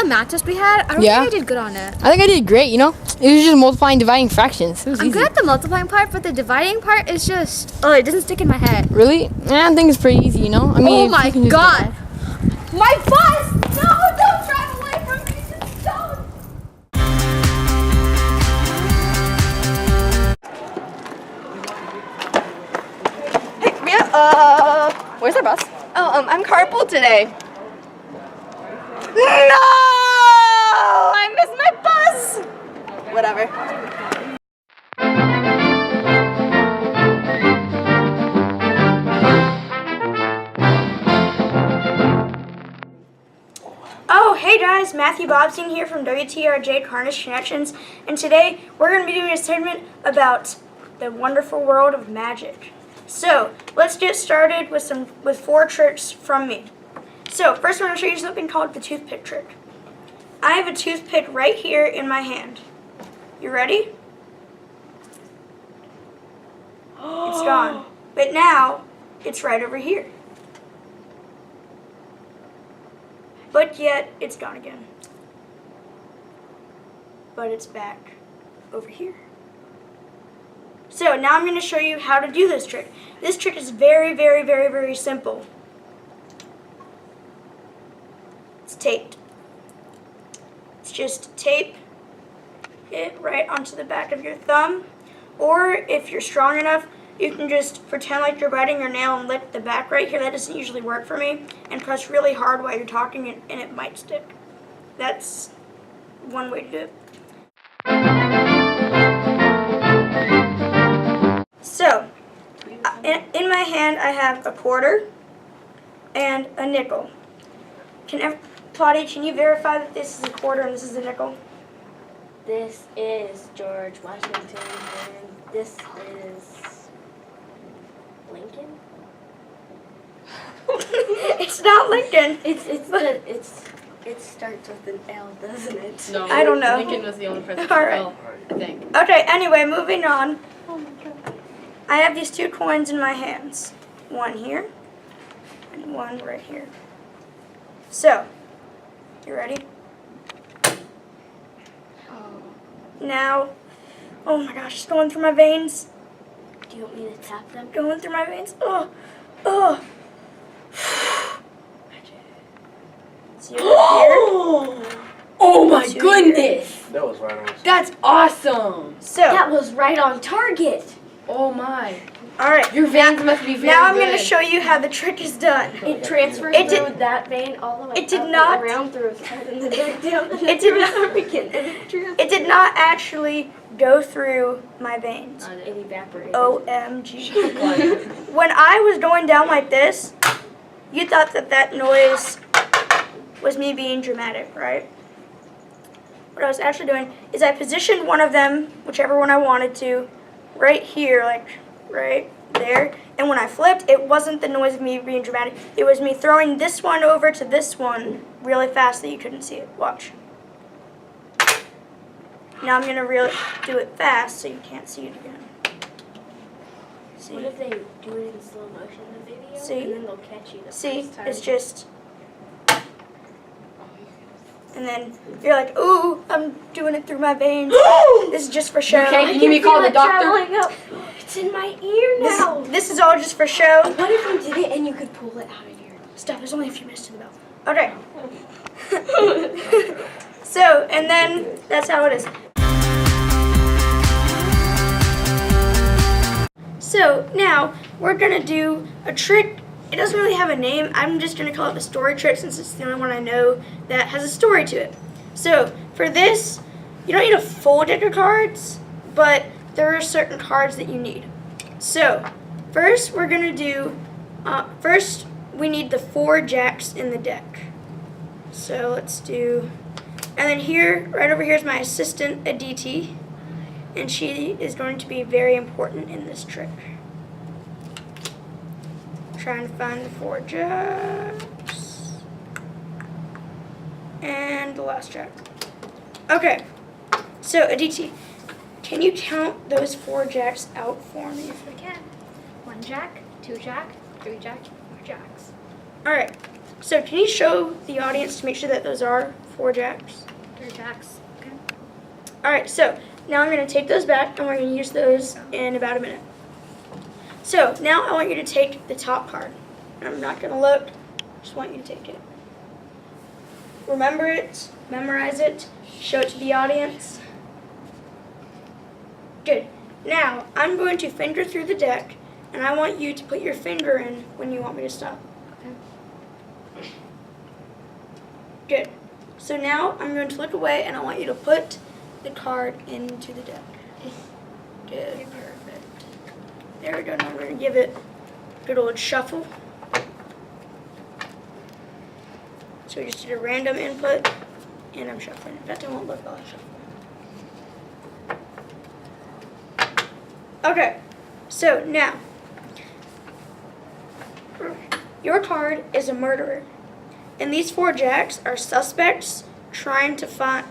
math test we had, I don't think I did good on it. I think I did great, you know? It was just multiplying, dividing fractions. It was I'm easy. good at the multiplying part, but the dividing part is just, it doesn't stick in my head. Really? I think it's pretty easy, you know? I mean, Oh if my you can just god! My bus! No, don't drive away from me! Just don't! Hey, Mia, where's our bus? Oh, I'm carpool today. No! I missed my bus! Whatever. Oh, hey guys, Matthew Bobstein here from WTRJ Carnage Connections, and today we're going to be doing a segment about the wonderful world of magic. So, let's get started with 4 tricks from me. So, first I'm going to show you something called the toothpick trick. I have a toothpick right here in my hand. You ready? It's gone. But now, it's right over here. But yet, it's gone again. But it's back over here. So now I'm going to show you how to do this trick. This trick is very, very, very, very simple. It's taped. It's just tape it right onto the back of your thumb. Or if you're strong enough, you can just pretend like you're biting your nail and lick the back right here. That doesn't usually work for me. And press really hard while you're talking and it might stick. That's one way to do it. So, in my hand I have a quarter and a nickel. Claudia, can you verify that this is a quarter and this is a nickel? This is George Washington and this is Lincoln? It's not Lincoln. It starts with an L, doesn't it? No, I don't know. Lincoln was the only president. All right. Well, I think. Okay, anyway, moving on. I have these 2 coins in my hands. One here and one right here. So, you ready? Now, oh my gosh, it's going through my veins. Do you want me to tap them? Going through my veins. Oh. See over here? Oh my goodness! That was right on. That's awesome! So, That was right on target. Oh my. alright. Your veins must be very Now I'm good. going to show you how the trick is done. It transferred It through did- that vein all the way it did up not- and around through his head and then back down. It did not- It did not actually go through my veins. It evaporated. OMG. When I was going down like this, you thought that noise was me being dramatic, right? What I was actually doing is I positioned one of them, whichever one I wanted to, right here, like right there. And when I flipped, it wasn't the noise of me being dramatic. It was me throwing this one over to this one really fast that you couldn't see it. Watch. Now I'm going to really do it fast so you can't see it again. See? What if they do it in slow motion in the video See? and then they'll catch you the See, first time? it's just, and then you're like, ooh, I'm doing it through my veins. This is just for show. Okay, can you call the doctor? Up. It's in my ear now. This is all just for show. What if you did it and you could pull it out of your... Stop, there's only a few minutes to the bell. Okay. So, and then that's how it is. So, now we're going to do a trick. It doesn't really have a name. I'm just going to call it the story trick since it's the only one I know that has a story to it. So, for this, you don't need a full deck of cards, but there are certain cards that you need. So, first we're going to do, first we need the 4 jacks in the deck. So, let's do, and then here, right over here is my assistant, Aditi, and she is going to be very important in this trick. Trying to find the 4 jacks. And the last jack. Okay. So, Aditi, can you count those 4 jacks out for me? Yes, I can. 1 jack, 2 jack, 3 jack, 4 jacks. Alright. So, can you show the audience to make sure that those are 4 jacks. 3 jacks. Okay. Alright, so now I'm going to take those back and we're going to use those in about a minute. So now I want you to take the top card. I'm not going to look, just want you to take it. Remember it, memorize it, show it to the audience. Good. Now I'm going to finger through the deck and I want you to put your finger in when you want me to stop. Okay. Good. So now I'm going to look away and I want you to put the card into the deck. Good, perfect. There we go. Now we're going to give it a good old shuffle. So we just did a random input and I'm shuffling. In fact, I won't look while I shuffle. Okay, so now your card is a murderer. And these 4 jacks are suspects trying to find.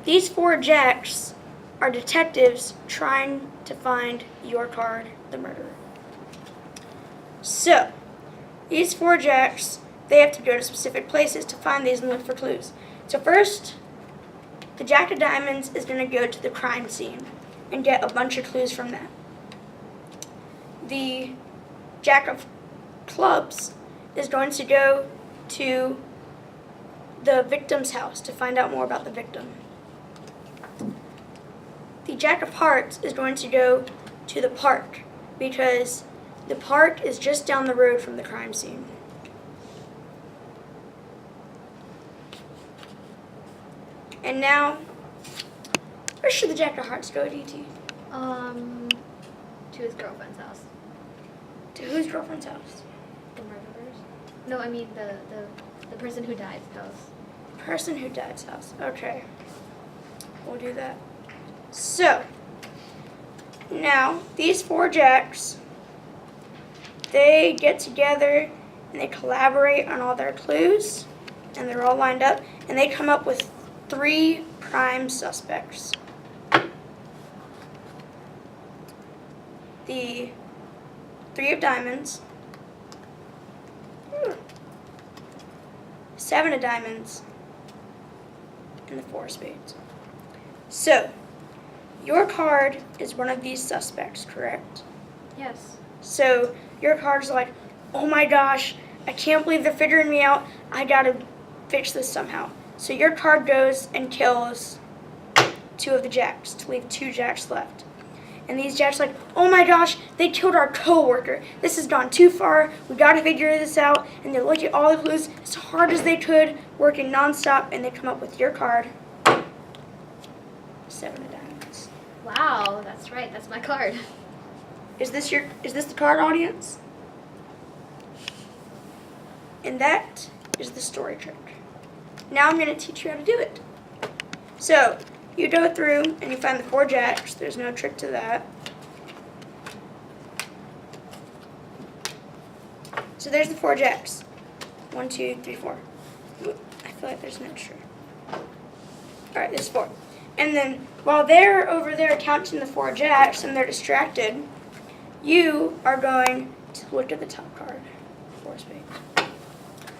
These 4 jacks are detectives trying to find your card, the murderer. So, these 4 jacks, they have to go to specific places to find these and look for clues. So first, the Jack of Diamonds is going to go to the crime scene and get a bunch of clues from that. The Jack of Clubs is going to go to the victim's house to find out more about the victim. The Jack of Hearts is going to go to the park because the park is just down the road from the crime scene. And now, where should the Jack of Hearts go, DT? To his girlfriend's house. To whose girlfriend's house? The murderers. No, I mean the person who died's house. Person who died's house. Okay. We'll do that. So, now, these 4 jacks, they get together and they collaborate on all their clues, and they're all lined up, and they come up with 3 prime suspects. The 3 of diamonds, 7 of diamonds, and the 4 of spades. So, your card is one of these suspects, correct? Yes. So, your card's like, oh my gosh, I can't believe they're figuring me out. I gotta fix this somehow. So your card goes and kills 2 of the jacks to leave 2 jacks left. And these jacks are like, oh my gosh, they killed our co-worker. This has gone too far. We gotta figure this out. And they look at all the clues as hard as they could, working nonstop, and they come up with your card. 7 of diamonds. Wow, that's right. That's my card. Is this the card, audience? And that is the story trick. Now I'm going to teach you how to do it. So, you go through and you find the 4 jacks. There's no trick to that. So there's the 4 jacks. 1, 2, 3, 4. I feel like there's no trick. Alright, there's 4. And then, while they're over there counting the 4 jacks and they're distracted, you are going to look at the top card. 4 of spades.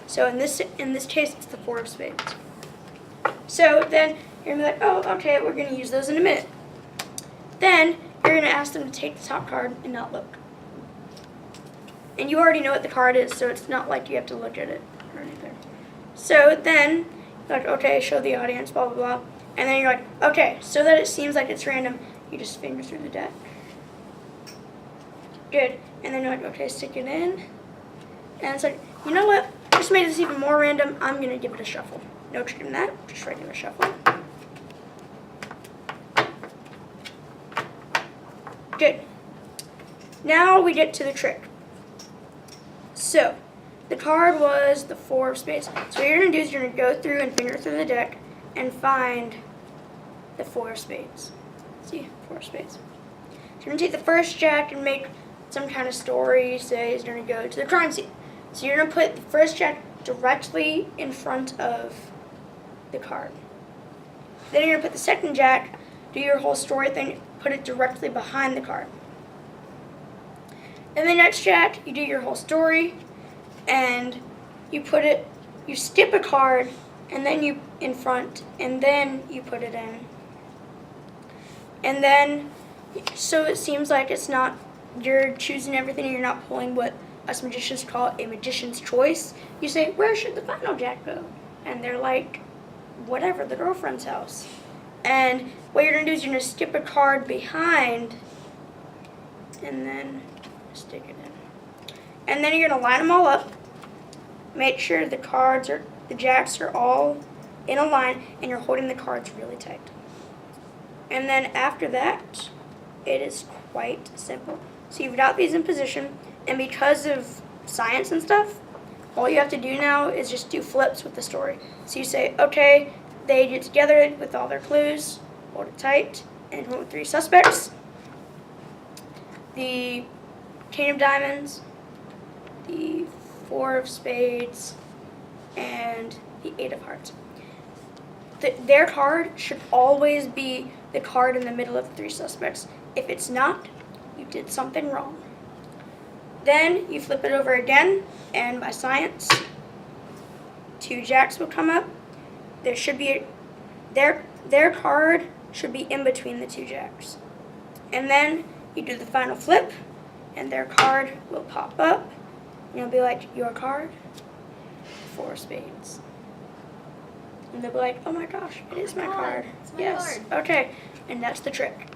So in this case, it's the 4 of spades. So then you're going to be like, oh, okay, we're going to use those in a minute. Then you're going to ask them to take the top card and not look. And you already know what the card is, so it's not like you have to look at it or anything. So then you're like, okay, show the audience, blah, blah, blah. And then you're like, okay, so that it seems like it's random, you just finger through the deck. Good. And then you're like, okay, stick it in. And it's like, you know what? Just made this even more random. I'm going to give it a shuffle. No trick in that. Just regular shuffle. Good. Now we get to the trick. So, the card was the 4 of spades. So what you're going to do is you're going to go through and finger through the deck and find the 4 of spades. See? 4 of spades. So you're going to take the first jack and make some kind of story. Say he's going to go to the crime scene. So you're going to put the first jack directly in front of the card. Then you're going to put the second jack, do your whole story thing, put it directly behind the card. And the next jack, you do your whole story, and you skip a card, and then you in front, and then you put it in. And then, so it seems like it's not, you're choosing everything and you're not pulling what us magicians call a magician's choice. You say, where should the final jack go? And they're like, whatever, the girlfriend's house. And what you're going to do is you're going to skip a card behind and then stick it in. And then you're going to line them all up. Make sure the jacks are all in a line and you're holding the cards really tight. And then after that, it is quite simple. So you've got these in position, and because of science and stuff, all you have to do now is just do flips with the story. So you say, okay, they get together with all their clues, hold it tight, and hold 3 suspects. The King of Diamonds, the 4 of Spades, and the 8 of Hearts. Their card should always be the card in the middle of the 3 suspects. If it's not, you did something wrong. Then you flip it over again, and by science, 2 jacks will come up. There should be their card should be in between the 2 jacks. And then you do the final flip, and their card will pop up. And you'll be like, your card, 4 of Spades. And they'll be like, oh my gosh, it is my card. It's my Yes. card. Okay. And that's the trick.